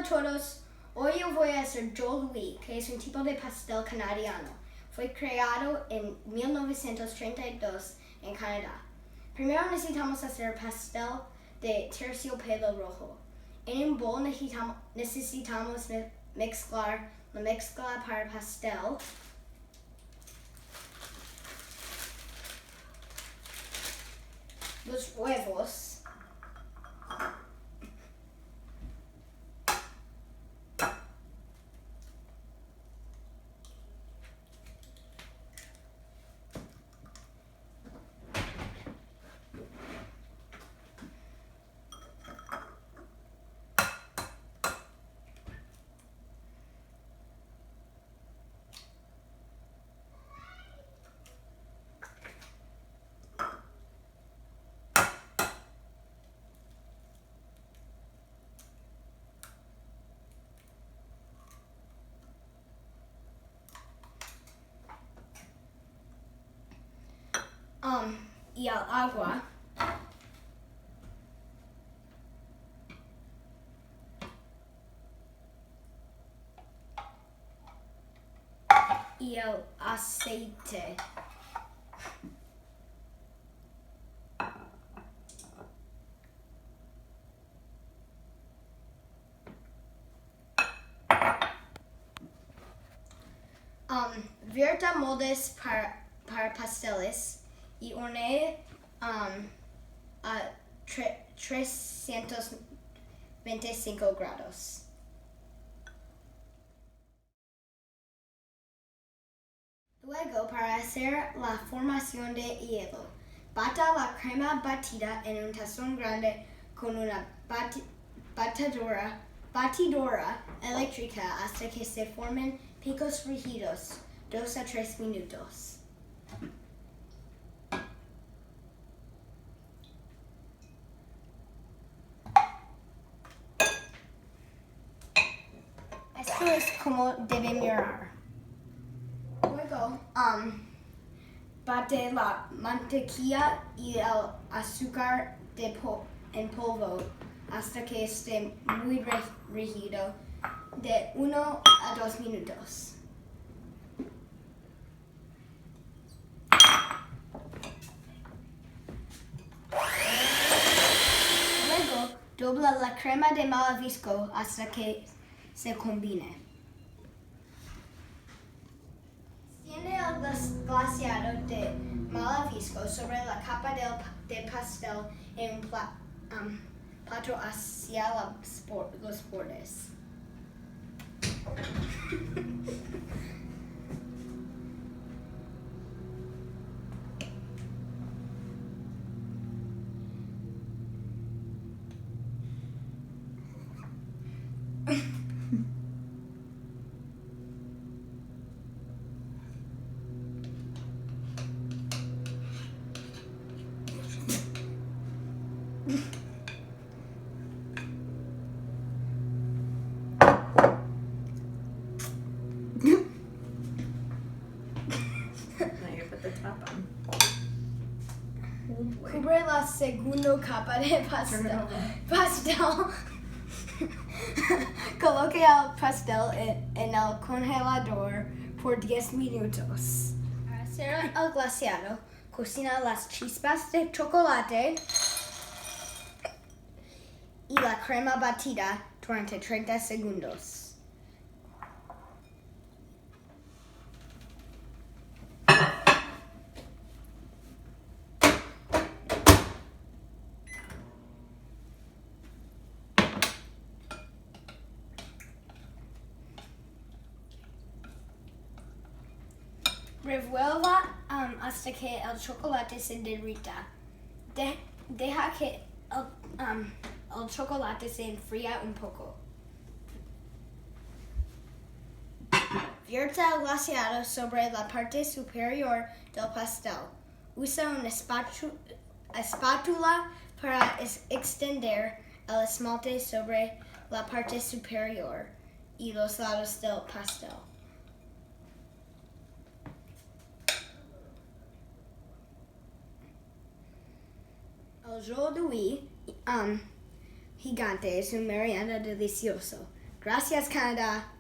a todos. Hoy yo voy a hacer Joe Louis, que es un tipo de pastel canadiano. Fue creado en 1932 en Canadá. Primero necesitamos hacer pastel de terciopelo rojo. En un bol necesitamos mezclar la mezcla para pastel. Los huevos. Y el agua. Y el aceite. Vierta moldes para pasteles y hornee a 325 grados. Luego, para hacer la formación de hielo, bata la crema batida en un tazón grande con una batidora eléctrica hasta que se formen picos rígidos, 2 a 3 minutos. Esto es como debe mirar. Luego, bate la mantequilla y el azúcar en polvo hasta que esté muy rígido, de 1 a 2 minutos. Luego, dobla la crema de malvavisco hasta que se combine. Extiende el glaseado de malvavisco sobre la capa de pastel en un plato hacia los bordes. Cubre la segunda capa de pastel. Coloque el pastel en el congelador por 10 minutos. Para hacer el glaseado, cocina las chispas de chocolate y la crema batida durante 30 segundos. Revuelva hasta que el chocolate se derrita. Deja que el chocolate se enfría un poco. Vierta el glaseado sobre la parte superior del pastel. Usa una espátula para extender el esmalte sobre la parte superior y los lados del pastel. El Joe Louis gigante es un merienda delicioso. Gracias, Canadá.